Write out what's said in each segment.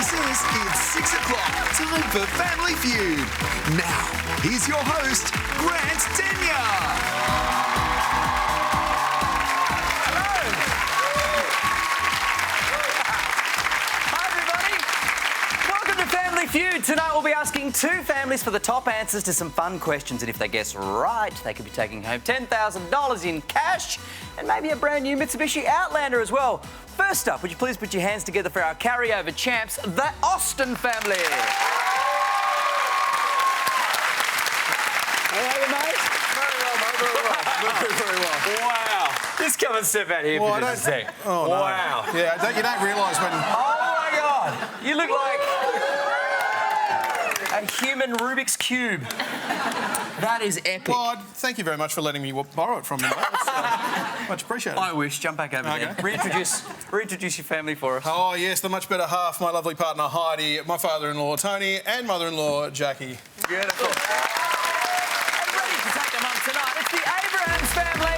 Recess, it's 6 o'clock. Time for Family Feud. Now, here's your host, Grant Denyer. Feud. Tonight we'll be asking two families for the top answers to some fun questions, and if they guess right, they could be taking home $10,000 in cash and maybe a brand new Mitsubishi Outlander as well. First up, would you please put your hands together for our carryover champs, the Austin family. How are you, mate? Very well. Wow. Just come and step out here for just a sec. Oh, no. Wow. Yeah, you don't realise when... Oh, my God. You look like a human Rubik's Cube. That is epic. Well, thank you very much for letting me borrow it from you, mate. That's, much appreciated. I wish. Jump back over there. Reintroduce your family for us. Oh, yes, the much better half, my lovely partner Heidi, my father-in-law Tony, and mother-in-law Jackie. Beautiful. And ready to take them on tonight, it's the Abrahams family.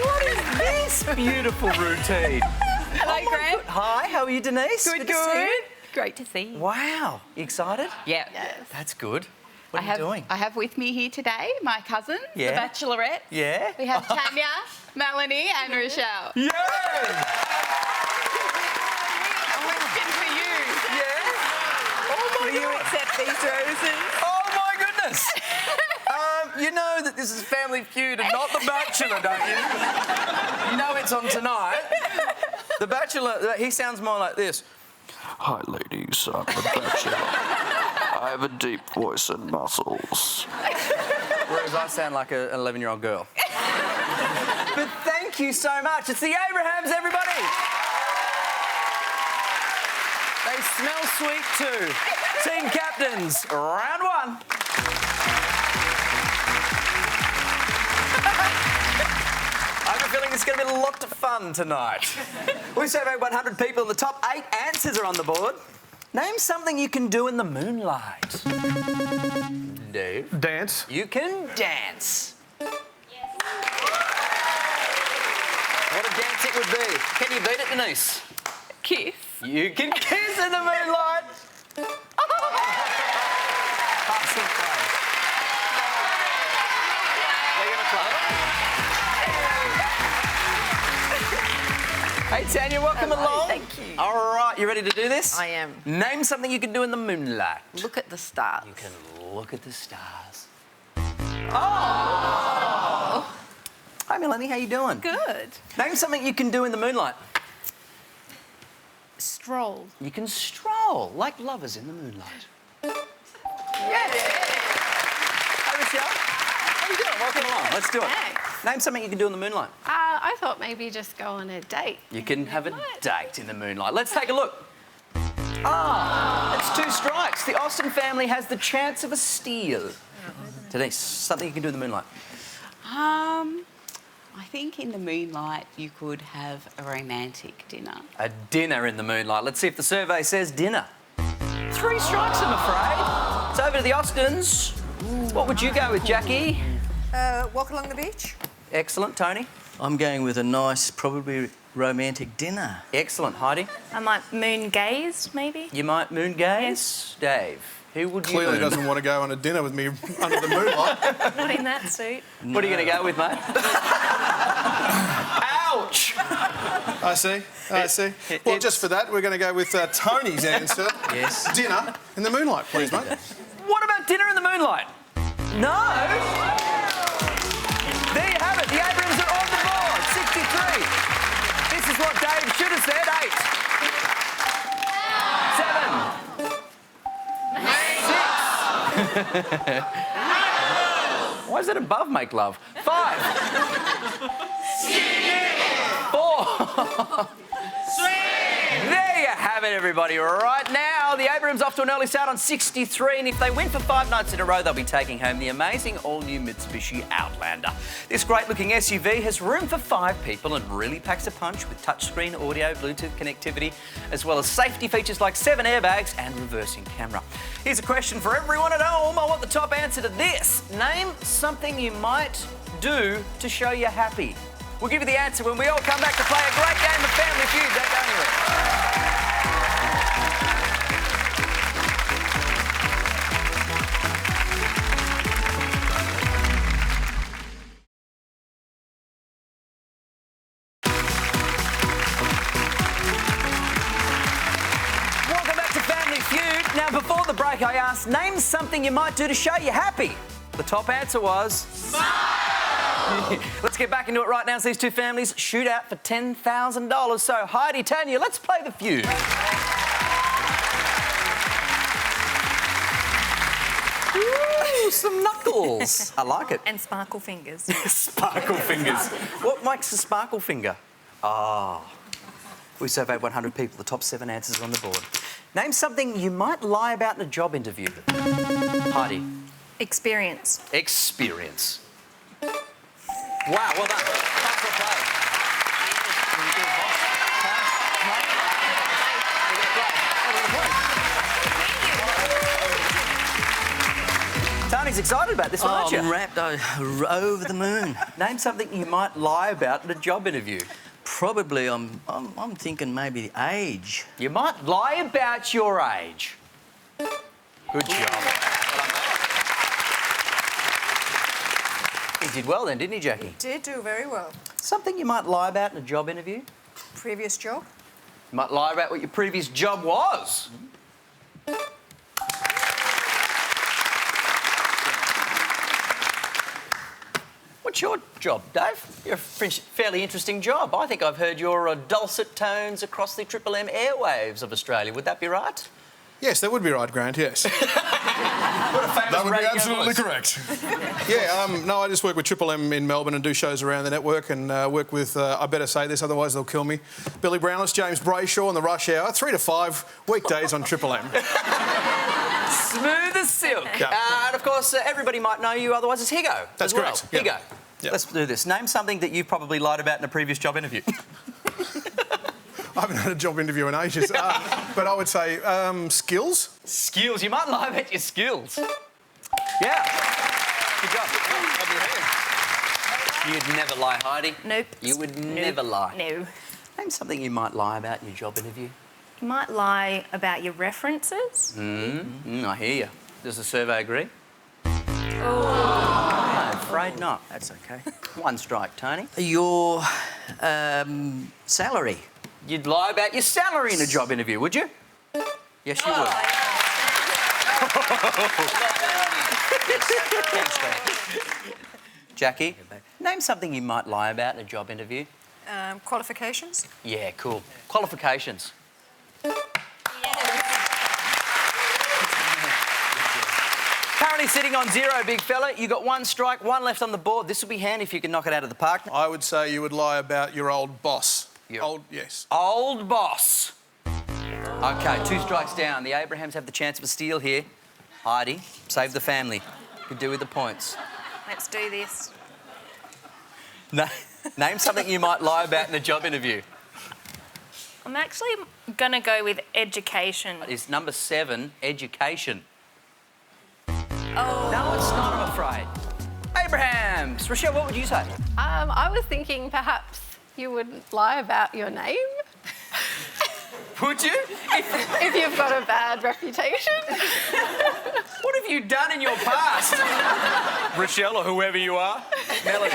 What is this beautiful routine? Hello, Grant. Hi, how are you, Denise? Good. To see you. Great to see you. Wow. You excited? Yeah. Yes. That's good. What are you doing? I have with me here today my cousins, Yeah. the Bachelorette. Yeah? We have Tanya, Melanie, and Rochelle. Yay! A Winston for you. Yeah? Oh, my Will you accept these roses? Oh, my goodness. You know that this is Family Feud and not The Bachelor, don't you? You know it's on tonight. The Bachelor, he sounds more like this. Hi, ladies. I'm the Bachelor. I have a deep voice and muscles. Whereas I sound like an 11-year-old girl. But thank you so much. It's the Abrahams, everybody. They smell sweet too. Team captains, round one. I have a feeling it's going to be a lot of fun tonight. We surveyed 100 people and the top 8 answers are on the board. Name something you can do in the moonlight. Dave? Dance. You can dance. Yes. What a dance it would be. Can you beat it, Denise? Kiss. You can kiss in the moonlight. Awesome play. They're going to play. Hey, Tanya, welcome along. Thank you. All right, you ready to do this? I am. Name something you can do in the moonlight. Look at the stars. You can look at the stars. Oh! Hi, Melanie, how you doing? Good. Name something you can do in the moonlight. Stroll. You can stroll like lovers in the moonlight. Yeah. Hey, Rochelle. How you doing? Welcome along. Let's do it. Thanks. Name something you can do in the moonlight. I thought maybe just go on a date. You can have a date in the moonlight. Let's take a look. Ah, it's 2 strikes. The Austin family has the chance of a steal. Denise, something you can do in the moonlight. I think in the moonlight you could have a romantic dinner. A dinner in the moonlight. Let's see if the survey says dinner. 3 strikes, I'm afraid. It's over to the Austins. What would you go with, Jackie? Walk along the beach. Excellent. Tony? I'm going with a nice, probably romantic dinner. Excellent. Heidi? I might moon gaze, maybe. You might moon gaze? Dave? Who would you Clearly moon? doesn't want to go on a dinner with me under the moonlight. Not in that suit. What are you going to go with, mate? Ouch! I see. Well, just for that, we're going to go with Tony's answer. Yes. Dinner in the moonlight, please, mate. What about dinner in the moonlight? No! There you have it. The Abrams are on the board. 63. This is what Dave should have said. 8. 7. 6. Why is that above make love? 5. 4. There you have it, everybody. Right now, the Abrams off to an early start on 63, and if they win for 5 nights in a row, they'll be taking home the amazing all-new Mitsubishi Outlander. This great-looking SUV has room for 5 people and really packs a punch with touchscreen audio, Bluetooth connectivity, as well as safety features like 7 airbags and reversing camera. Here's a question for everyone at home. I want the top answer to this. Name something you might do to show you're happy. We'll give you the answer when we all come back to play a great game of Family Feud. Don't go anywhere. Welcome back to Family Feud. Now, before the break, I asked, name something you might do to show you're happy. The top answer was... Smile! Let's get back into it right now. So these two families shoot out for $10,000. So, Heidi, Tanya, let's play the Feud. Ooh, some knuckles. I like it. And sparkle fingers. Sparkle fingers. What makes a sparkle finger? Oh. We surveyed 100 people. The top 7 answers are on the board. Name something you might lie about in a job interview. Heidi. Experience. Experience. Wow, well done. Thanks for play. Tony's excited about this one, aren't you? I'm wrapped over the moon. Name something you might lie about in a job interview. Probably, I'm thinking maybe the age. You might lie about your age. Good job. He did well then, didn't he, Jackie? Did do very well. Something you might lie about in a job interview? Previous job? You might lie about what your previous job was. What's your job, Dave? You're a fairly interesting job. I think I've heard your dulcet tones across the Triple M airwaves of Australia. Would that be right? Yes, that would be right, Grant, yes. What a famous That would be radio absolutely voice. correct. Yeah, no, I just work with Triple M in Melbourne and do shows around the network and work with, I better say this, otherwise they'll kill me, Billy Brownless, James Brayshaw on the Rush Hour, 3 to 5 weekdays on Triple M. Smooth as silk. Yeah. And, of course, everybody might know you otherwise as Higo. That's as well. correct, yeah. Higo. Yeah. Let's do this. Name something that you've probably lied about in a previous job interview. I haven't had a job interview in ages, but I would say skills. Skills. You might lie about your skills. Yeah. Good job. You'd never lie, Heidi. Nope. You would never lie. No. Name something you might lie about in your job interview. You might lie about your references. I hear you. Does the survey agree? Oh. I'm afraid not. That's okay. One strike, Tony. Your salary. You'd lie about your salary in a job interview, would you? Yes, you would. Jackie, name something you might lie about in a job interview. Qualifications? Yeah, cool. Qualifications. Currently sitting on 0, big fella. You got 1 strike, 1 left on the board. This will be handy if you can knock it out of the park. I would say you would lie about your old boss. Yes. Old boss. OK, 2 strikes down. The Abrahams have the chance of a steal here. Heidi, save the family. Could do with the points. Let's do this. Name something you might lie about in a job interview. I'm actually going to go with education. It's number 7, education. Oh. No, it's not, I'm afraid. Abrahams. Rochelle, what would you say? I was thinking perhaps you wouldn't lie about your name. Would you? If you've got a bad reputation. What have you done in your past? Rochelle, or whoever you are. Melanie.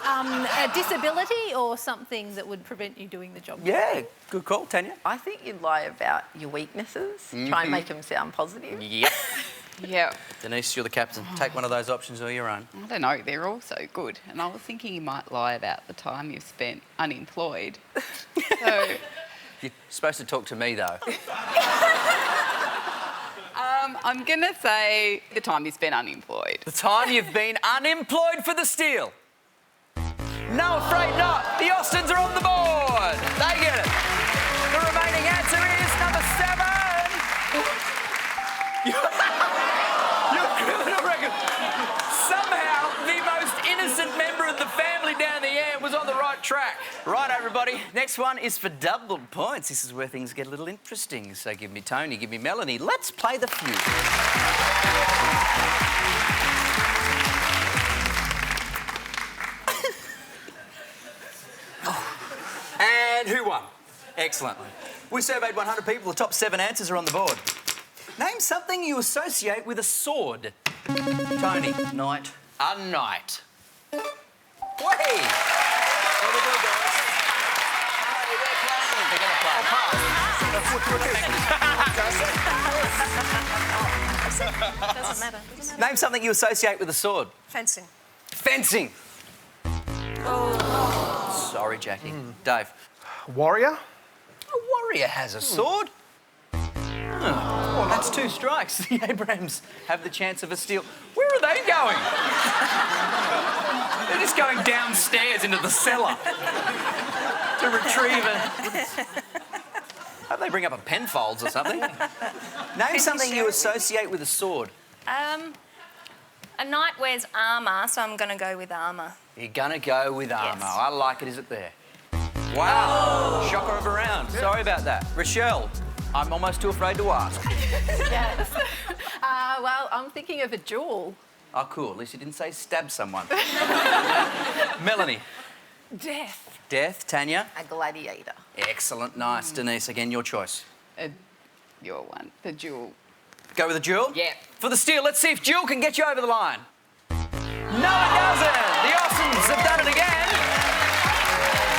A disability or something that would prevent you doing the job. Yeah, good call. Tanya? I think you'd lie about your weaknesses, try and make them sound positive. Yep. Yeah. Denise, you're the captain. Take one of those options or your own. I don't know, they're all so good. And I was thinking you might lie about the time you've spent unemployed. So... You're supposed to talk to me, though. I'm going to say the time you spent unemployed. The time you've been unemployed for the steal. No, afraid not. The Austins are on the board. They get it. The remaining answer is number 7. Your criminal record. Somehow, the most innocent member of the family down the end was on the right track. Right, everybody. Next one is for double points. This is where things get a little interesting. So give me Tony, give me Melanie. Let's play the Feud. And who won? Excellent. We surveyed 100 people. The top 7 answers are on the board. Name something you associate with a sword. Tony. Knight. A knight. Wait! What do we do, guys? Hey, they're playing. They're going to play. Doesn't matter. Name something you associate with a sword. Fencing. Fencing. Oh. Sorry, Jackie. Dave. Warrior? A warrior has a sword. Oh, that's 2 strikes. The Abrahams have the chance of a steal. Where are they going? They're just going downstairs into the cellar to retrieve it. Hope they bring up a Penfolds or something. Name something you associate with a sword. A knight wears armour, so I'm going to go with armour. You're going to go with armour. Yes. I like it. Is it there? Wow. Shocker of a round. Sorry about that. Rochelle, I'm almost too afraid to ask. Yes. Well, I'm thinking of a jewel. Oh, cool. At least you didn't say stab someone. Melanie. Death. Death. Tanya. A gladiator. Excellent. Nice. Denise, again, your choice. Your one. The jewel. Go with the Jewel? Yeah. For the steal, let's see if Jewel can get you over the line. No, it doesn't. The Austins have done it again.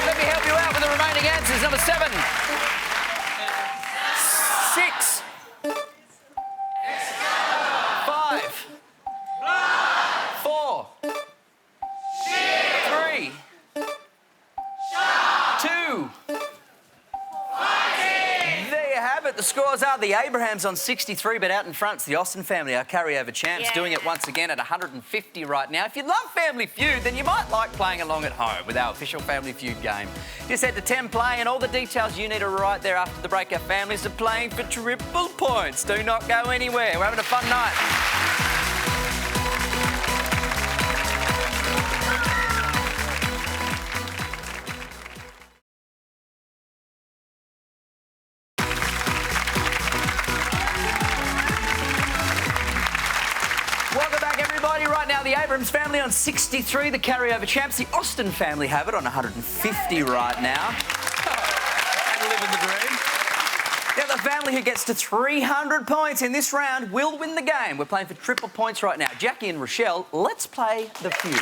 Let me help you out with the remaining answers. Number 7. 6. 5. 4. 3. 2. There you have it. The scores are the Abrahams on 63, but out in front's the Austin family, our carryover champs, Yeah. doing it once again at 150 right now. If you love Family Feud, then you might like playing along at home with our official Family Feud game. Just head to 10 Play and all the details you need are right there after the break. Our families are playing for triple points. Do not go anywhere. We're having a fun night. Welcome back, everybody. Right now, the Abrams family on 63, the carryover champs. The Austin family have it on 150 right now. And living the dream. Now, the family who gets to 300 points in this round will win the game. We're playing for triple points right now. Jackie and Rochelle, let's play the Feud.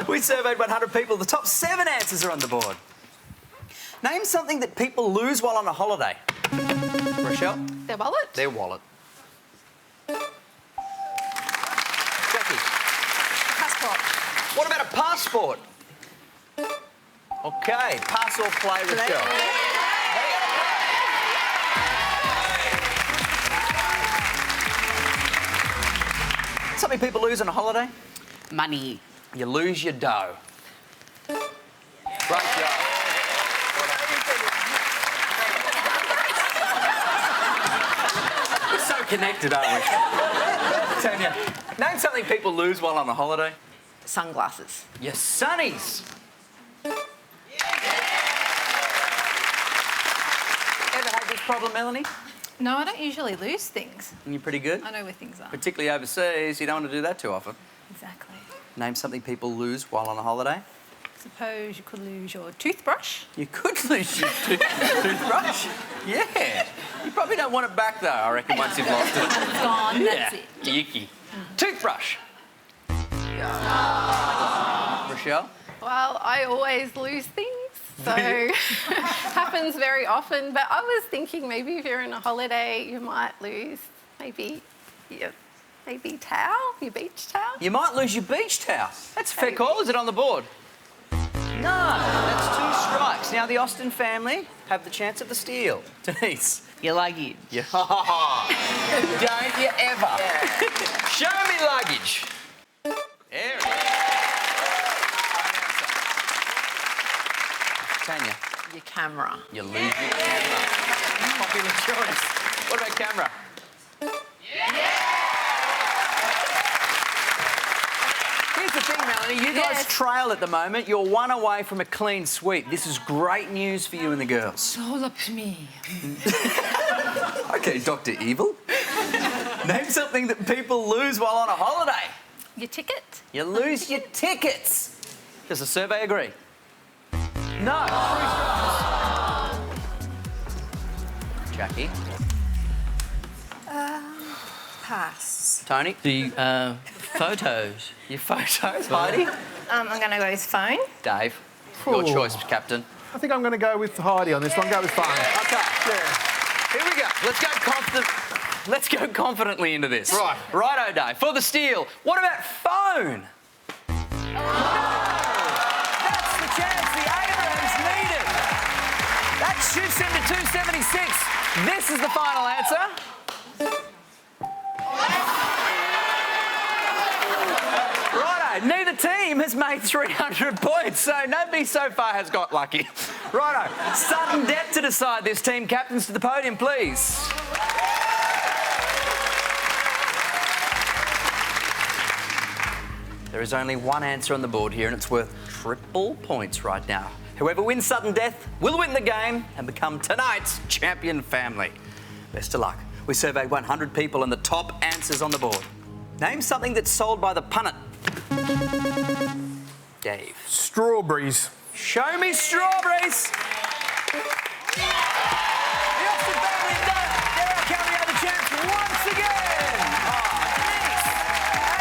We surveyed 100 people. The top 7 answers are on the board. Name something that people lose while on a holiday. Rochelle? Their wallet? Their wallet. Jackie? Passport. What about a passport? OK, pass or play, Rochelle. Something people lose on a holiday? Money. You lose your dough. Great job. We're so connected, aren't we? Tanya, name something people lose while on a holiday. Sunglasses. Your sunnies. Ever had this problem, Melanie? No, I don't usually lose things. You're pretty good. I know where things are. Particularly overseas, you don't want to do that too often. Exactly. Name something people lose while on a holiday. Suppose you could lose your toothbrush. You could lose your toothbrush. Yeah. You probably don't want it back, though, I reckon, once you've lost it. It's gone, that's it. Yucky. Toothbrush. Rochelle? Well, I always lose things, so happens very often. But I was thinking maybe if you're on a holiday, you might lose maybe your towel, your beach towel. You might lose your beach towel. That's a fair call. Is it on the board? No, that's 2 strikes. Now, the Austin family have the chance at the steal. Denise? Your luggage. Yeah. Don't you ever. Show me luggage. There it is. Tanya? Your camera. You lose your camera. Popular choice. What about camera? Here's the thing, Melanie. You guys trail at the moment. You're 1 away from a clean sweep. This is great news for you and the girls. It's all up to me. OK, Dr. Evil. Name something that people lose while on a holiday. Your ticket? You lose your tickets. Does the survey agree? No. Jackie? Pass. Tony? The photos. Your photos, Heidi? I'm going to go with phone. Dave? Your choice, Captain. I think I'm going to go with Heidi on this one. Go with phone. Okay. Yeah. Here we go. Let's go confidently into this. Right. Righto, Dave. For the steal. What about phone? That's the chance the Abrams needed. That shoots him to 276. This is the final answer. Righto. Neither team has made 300 points, so nobody so far has got lucky. Righto. Sudden death to decide this. Team captains to the podium, please. There is only one answer on the board here, and it's worth triple points right now. Whoever wins sudden death will win the game and become tonight's champion family. Best of luck. We surveyed 100 people, and the top answers on the board. Name something that's sold by the punnet. Dave. Strawberries. Show me strawberries. The Austin family have done it. They're our county over champs once again. Oh, Denise.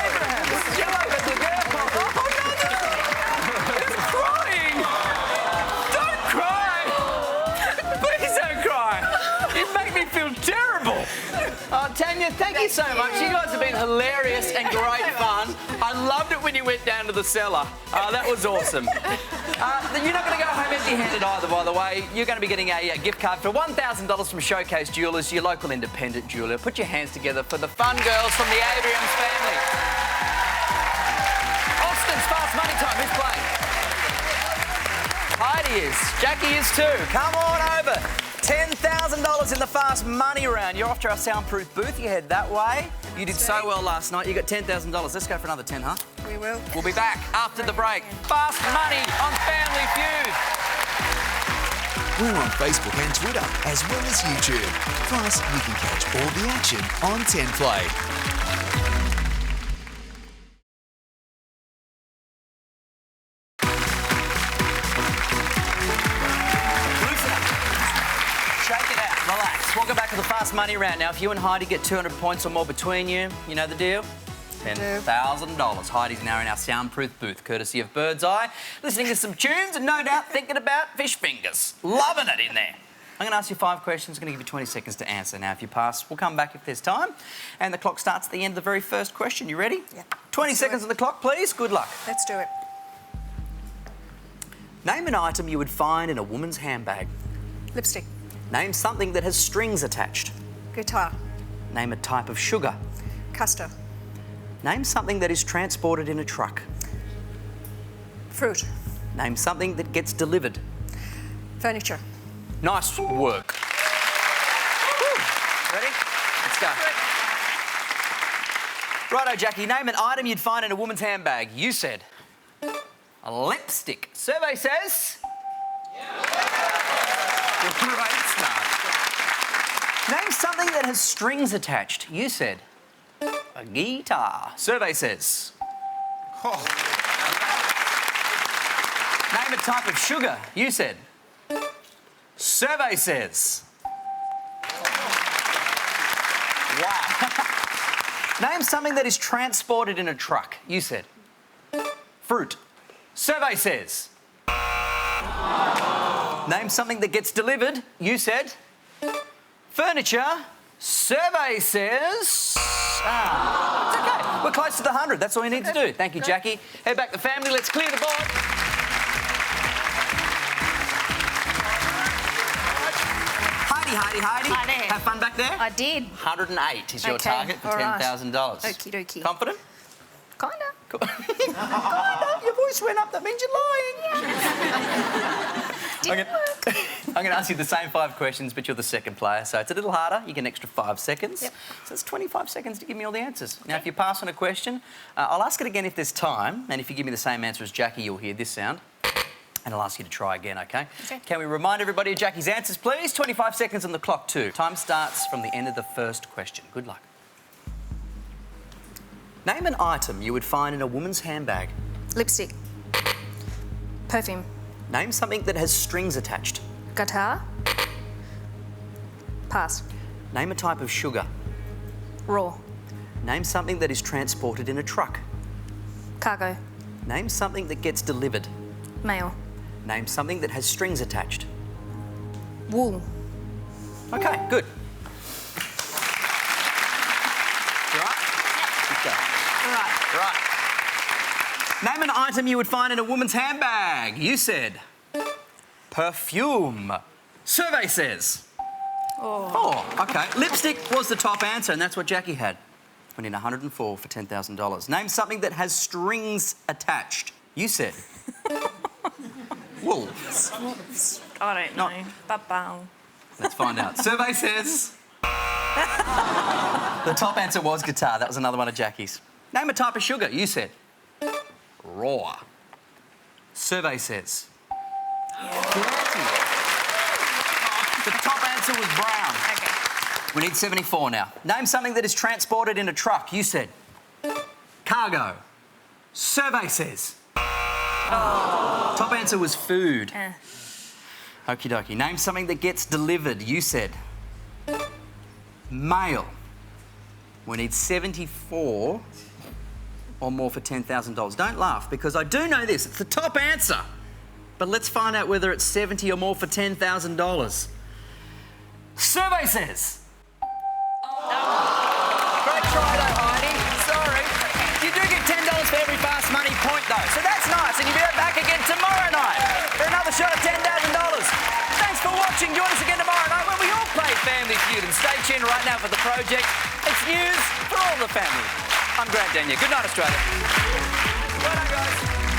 Abraham. You love it, the girl. Oh, no. He's crying. Don't cry. Please don't cry. You make me feel terrible. Oh, Tanya, thank you so much. You guys have been hilarious and great fun. I loved it when you went down to the cellar. That was awesome. You're not going to go home empty-handed either, by the way. You're going to be getting a gift card for $1,000 from Showcase Jewellers, your local independent jeweller. Put your hands together for the fun girls from the Abrams family. Austin's fast money time. Who's playing? Heidi is. Jackie is too. Come on over. $10,000 in the fast money round. You're off to our soundproof booth. You head that way. You did so well last night. You got $10,000. Let's go for another 10, huh? We will. We'll be back after the break. Fast money on Family Feud. We're on Facebook and Twitter as well as YouTube. Plus, you can catch all the action on 10 Play. Shake it out. Relax. Welcome back to the fast money round. Now, if you and Heidi get 200 points or more between you, you know the deal? $10,000. Heidi's now in our soundproof booth, courtesy of Bird's Eye, listening to some tunes and no doubt thinking about fish fingers. Loving it in there. I'm going to ask you 5 questions. I'm going to give you 20 seconds to answer. Now, if you pass, we'll come back if there's time. And the clock starts at the end of the very first question. You ready? Yeah. 20 seconds on the clock, please. Good luck. Let's do it. Name an item you would find in a woman's handbag. Lipstick. Name something that has strings attached. Guitar. Name a type of sugar. Custard. Name something that is transported in a truck. Fruit. Name something that gets delivered. Furniture. Nice work. Ready? Let's go. Righto, Jackie. Name an item you'd find in a woman's handbag. You said a lipstick. Survey says... Great start. Name something that has strings attached. You said a guitar. Survey says... Name a type of sugar. You said... Survey says... Wow. Name something that is transported in a truck. You said... Fruit. Survey says... Name something that gets delivered. You said... Furniture. Survey says... It's okay. We're close to the 100. That's all you need to do. Thank you, Jackie. Head back to family. Let's clear the board. Heidi. Hi there. Have fun back there? I did. 108 is your Okay, target for all right. $10,000. Okie dokie. Confident? Kinda. Kinda. Your voice went up. That means you're lying. I'm going to ask you the same 5 questions, but you're the second player, so it's a little harder. You get an extra 5 seconds. Yep. So it's 25 seconds to give me all the answers. Now, if you pass on a question, I'll ask it again if there's time, and if you give me the same answer as Jackie, you'll hear this sound. And I'll ask you to try again, OK? Okay. Can we remind everybody of Jackie's answers, please? 25 seconds on the clock, too. Time starts from the end of the first question. Good luck. Name an item you would find in a woman's handbag. Lipstick. Perfume. Name something that has strings attached. Guitar. Pass. Name a type of sugar. Raw. Name something that is transported in a truck. Cargo. Name something that gets delivered. Mail. Name something that has strings attached. Wool. Okay, good. You all right? Good go. All right. Right. Name an item you would find in a woman's handbag. You said perfume. Survey says. Oh, okay. Lipstick was the top answer, and that's what Jackie had. Went in 104 for $10,000. Name something that has strings attached. You said wool. I don't know. Ba-bow. Let's find out. Survey says the top answer was guitar. That was another one of Jackie's. Name a type of sugar. You said raw. Survey says the top answer was brown. Okay. We need 74 now. Name something that is transported in a truck. You said cargo. Survey says top answer was food. Okie dokie. Name something that gets delivered. You said mail. We need 74 or more for $10,000. Don't laugh, because I do know this. It's the top answer. But let's find out whether it's 70 or more for $10,000. Survey says... Great try though, Heidi. Sorry. You do get $10 for every fast money point though, so that's nice. And you'll be back again tomorrow night for another shot at $10,000. Thanks for watching. Join us again tomorrow night when we all play Family Feud. And stay tuned right now for the project. It's news for all the family. I'm Grant Denyer. Good night, Australia. Well done, guys.